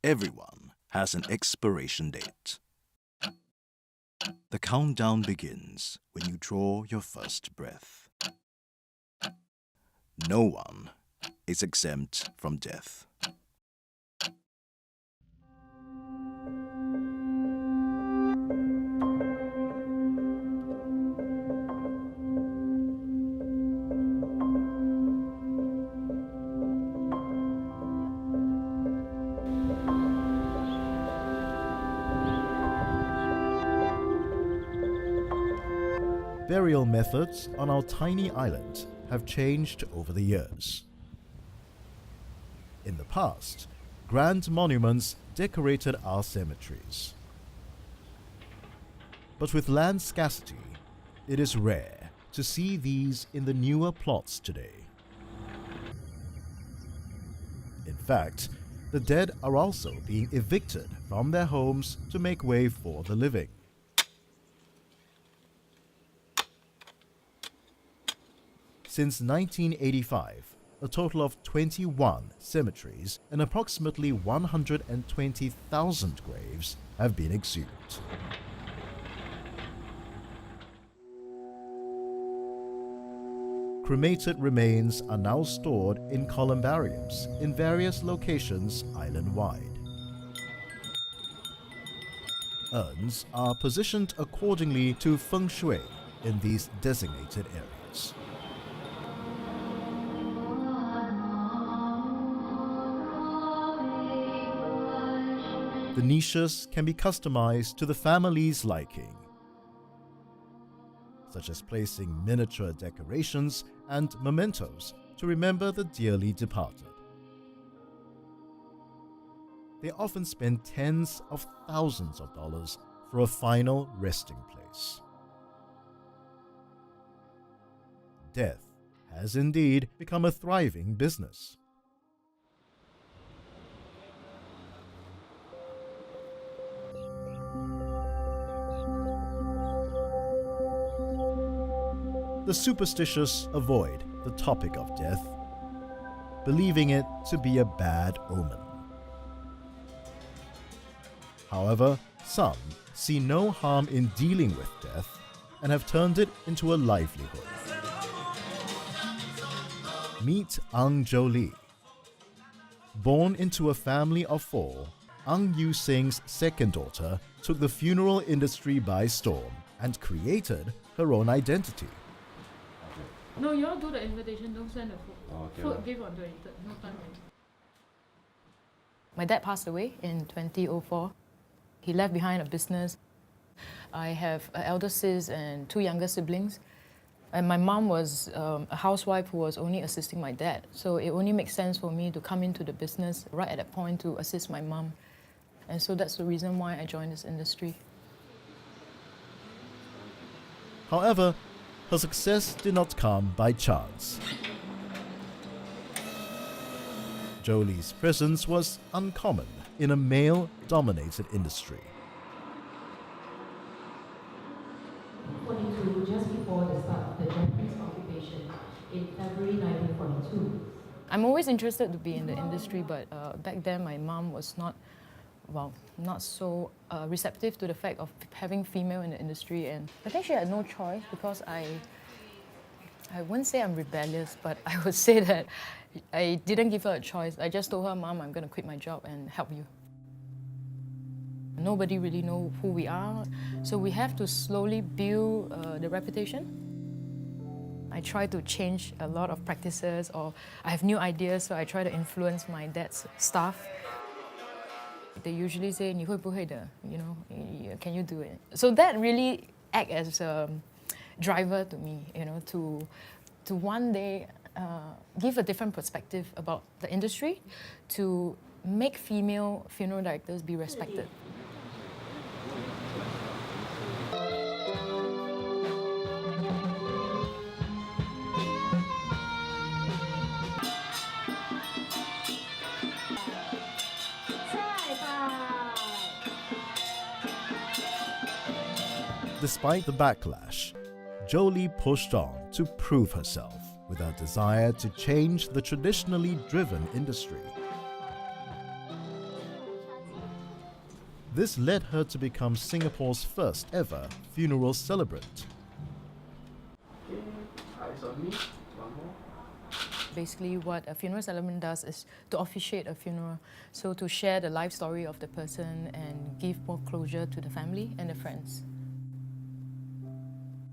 Everyone has an expiration date. The countdown begins when you draw your first breath. No one is exempt from death. Burial methods on our tiny island have changed over the years. In the past, grand monuments decorated our cemeteries. But with land scarcity, it is rare to see these in the newer plots today. In fact, the dead are also being evicted from their homes to make way for the living. Since 1985, a total of 21 cemeteries and approximately 120,000 graves have been exhumed. Cremated remains are now stored in columbariums in various locations island-wide. Urns are positioned accordingly to feng shui in these designated areas. The niches can be customized to the family's liking, such as placing miniature decorations and mementos to remember the dearly departed. They often spend tens of thousands of dollars for a final resting place. Death has indeed become a thriving business. The superstitious avoid the topic of death, believing it to be a bad omen. However, some see no harm in dealing with death and have turned it into a livelihood. Meet Ang Jo Lee. Born into a family of 4, Ang Yu Sing's second daughter took the funeral industry by storm and created her own identity. No, you all do the invitation, don't send the food. Okay. Food give on 23rd, no time. My dad passed away in 2004. He left behind a business. I have an elder sis and 2 younger siblings. And my mom was a housewife who was only assisting my dad. So it only makes sense for me to come into the business right at that point to assist my mom. And so that's the reason why I joined this industry. However, her success did not come by chance. Jo Lee's presence was uncommon in a male-dominated industry. 1942, just before the start of the Japanese occupation in February 1942. I'm always interested to be in the industry, but back then my mom was not so receptive to the fact of having female in the industry, and I think she had no choice because I wouldn't say I'm rebellious, but I would say that I didn't give her a choice. I just told her, Mom, I'm going to quit my job and help you. Nobody really knows who we are, so we have to slowly build the reputation. I try to change a lot of practices, or I have new ideas, so I try to influence my dad's staff. They usually say, 你会不会的? You know, can you do it? So that really acts as a driver to me, you know, to one day give a different perspective about the industry, to make female funeral directors be respected. Despite the backlash, Jo Lee pushed on to prove herself with her desire to change the traditionally driven industry. This led her to become Singapore's first ever funeral celebrant. Basically, what a funeral celebrant does is to officiate a funeral, so to share the life story of the person and give more closure to the family and the friends.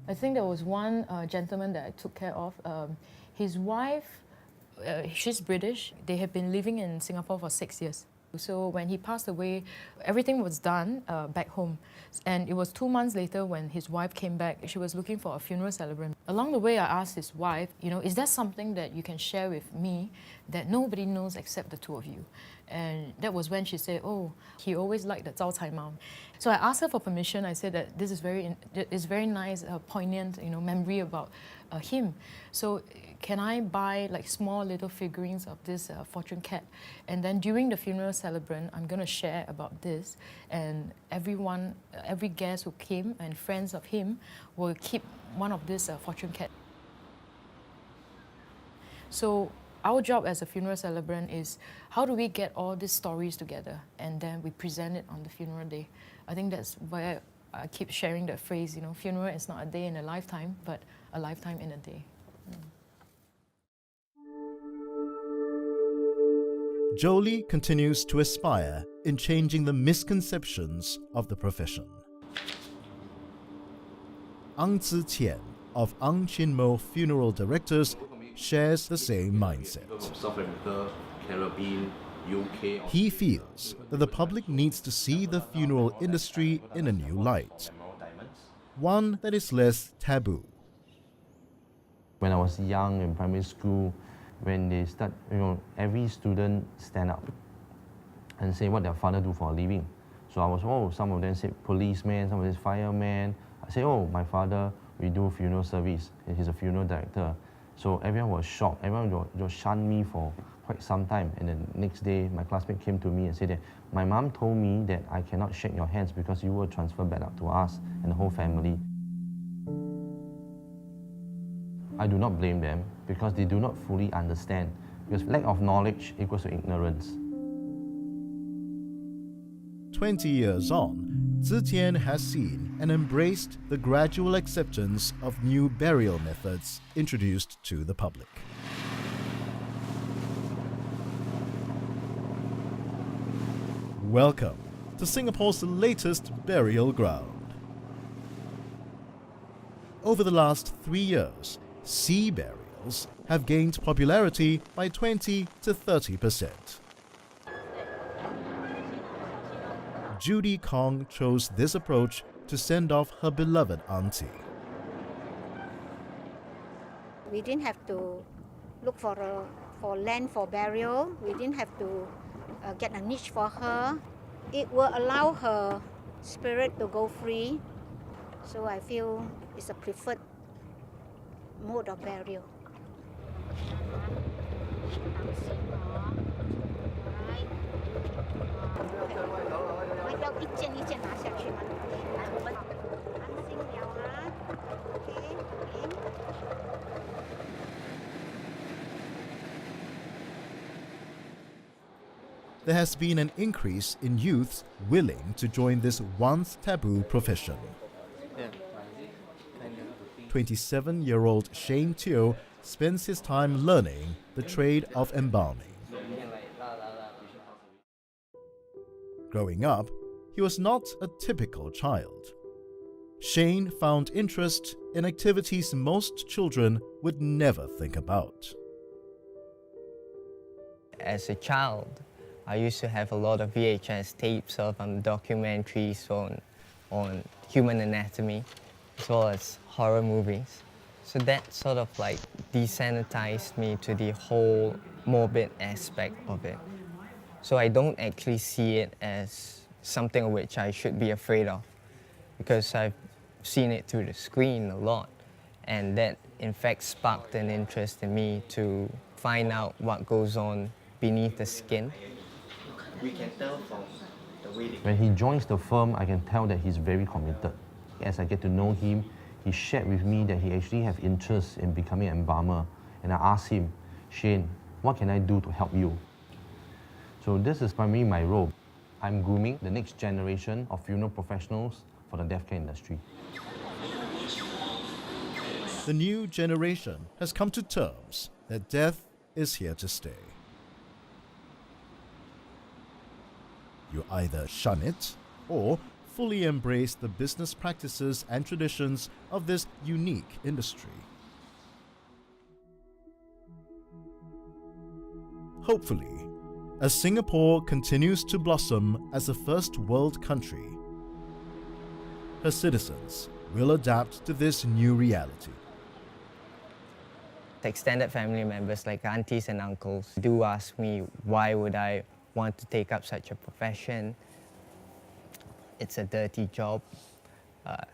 I think there was one gentleman that I took care of. His wife, she's British. They have been living in Singapore for 6 years. So when he passed away, everything was done back home. And it was 2 months later when his wife came back. She was looking for a funeral celebrant. Along the way, I asked his wife, is that something that you can share with me that nobody knows except the two of you? And that was when she said, oh, he always liked the Zhao Cai Mao. So I asked her for permission. I said that this is very nice, poignant, memory about him. So can I buy like small little figurines of this fortune cat? And then during the funeral celebrant, I'm going to share about this. And every guest who came and friends of him will keep one of this fortune cat. So our job as a funeral celebrant is how do we get all these stories together and then we present it on the funeral day. I think that's why I keep sharing that phrase, funeral is not a day in a lifetime, but a lifetime in a day. Jolie continues to aspire in changing the misconceptions of the profession. Ang Tzi Tian of Ang Chin Mo Funeral Directors shares the same mindset. South Africa, Caribbean, UK. He feels that the public needs to see the funeral industry in a new light, one that is less taboo. When I was young in primary school, when they start, every student stand up and say what their father do for a living. So I was, some of them said policeman, some of them fireman. I say, my father, we do funeral service. He's a funeral director. So everyone was shocked. Everyone just shunned me for quite some time. And then next day, my classmate came to me and said that my mom told me that I cannot shake your hands because you will transfer back up to us and the whole family. I do not blame them because they do not fully understand. Because lack of knowledge equals to ignorance. 20 years on, Tzi Tian has seen and embraced the gradual acceptance of new burial methods introduced to the public. Welcome to Singapore's latest burial ground. Over the last 3 years, sea burials have gained popularity by 20 to 30%. Judy Kong chose this approach to send off her beloved auntie. We didn't have to look for land for burial. We didn't have to get a niche for her. It will allow her spirit to go free. So I feel it's a preferred mode of burial. There has been an increase in youths willing to join this once taboo profession. 27-year-old Shane Teo spends his time learning the trade of embalming. Growing up, he was not a typical child. Shane found interest in activities most children would never think about. As a child, I used to have a lot of VHS tapes of documentaries on human anatomy, as well as horror movies. So that sort of like desensitized me to the whole morbid aspect of it. So I don't actually see it as something which I should be afraid of, because I've seen it through the screen a lot, and that in fact sparked an interest in me to find out what goes on beneath the skin. We can tell from the way When he joins the firm, I can tell that he's very committed. As I get to know him, he shared with me that he actually has interest in becoming an embalmer. And I asked him, Shane, what can I do to help you? So this is primarily my role. I'm grooming the next generation of funeral professionals for the death care industry. The new generation has come to terms that death is here to stay. You either shun it or fully embrace the business practices and traditions of this unique industry. Hopefully, as Singapore continues to blossom as a first world country, her citizens will adapt to this new reality. Extended family members like aunties and uncles do ask me why would I want to take up such a profession. It's a dirty job.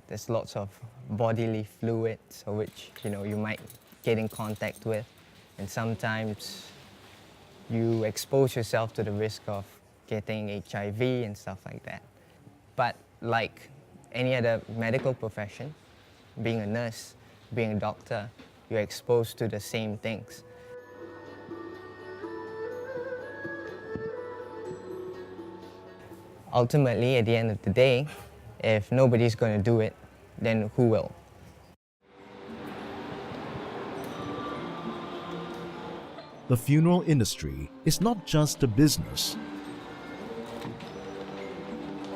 There's lots of bodily fluids which you might get in contact with, and sometimes you expose yourself to the risk of getting HIV and stuff like that. But like any other medical profession, being a nurse, being a doctor, you're exposed to the same things. Ultimately, at the end of the day, if nobody's going to do it, then who will? The funeral industry is not just a business.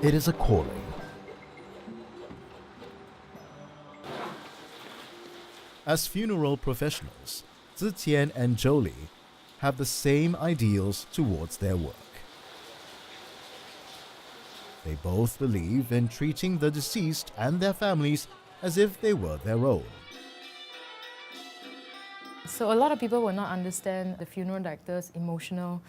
It is a calling. As funeral professionals, Zitian and Jolie have the same ideals towards their work. They both believe in treating the deceased and their families as if they were their own. So a lot of people will not understand the funeral director's emotional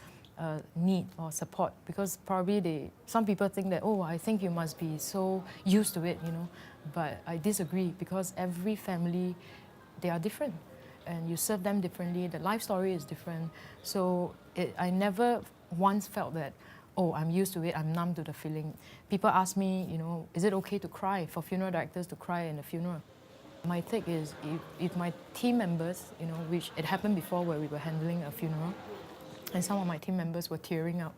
need or support, because probably some people think that, oh, I think you must be so used to it, But I disagree, because every family, they are different, and you serve them differently. The life story is different. So I never once felt that, oh, I'm used to it, I'm numb to the feeling. People ask me, is it okay to cry, for funeral directors to cry in a funeral? My take is, if my team members, which it happened before where we were handling a funeral, and some of my team members were tearing up,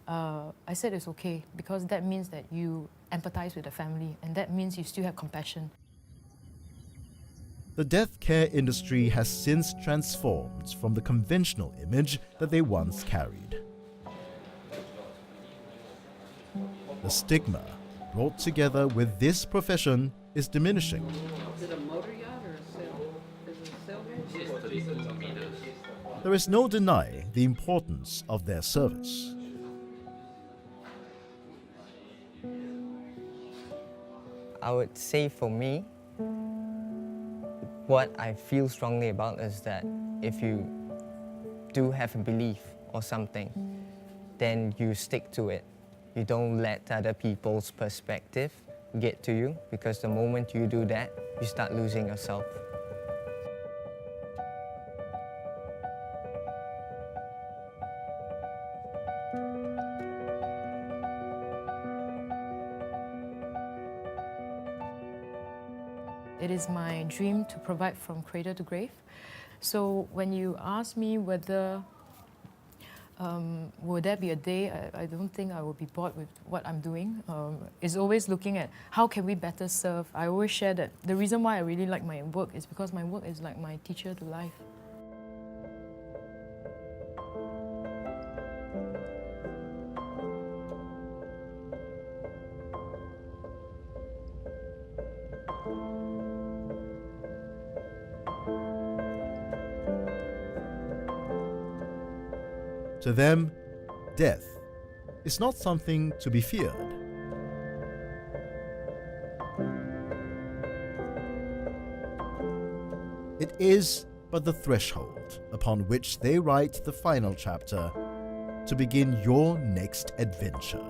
I said it's okay, because that means that you empathize with the family, and that means you still have compassion. The death care industry has since transformed from the conventional image that they once carried. The stigma brought together with this profession is diminishing. Is it a motor yacht or a sail? Is it a sailboat? There is no denying the importance of their service. I would say for me, what I feel strongly about is that if you do have a belief or something, then you stick to it. You don't let other people's perspective get to you, because the moment you do that, you start losing yourself. It is my dream to provide from cradle to grave. So when you ask me whether will there be a day, I don't think I will be bored with what I'm doing. It's always looking at how can we better serve. I always share that the reason why I really like my work is because my work is like my teacher to life. To them, death is not something to be feared. It is but the threshold upon which they write the final chapter to begin your next adventure.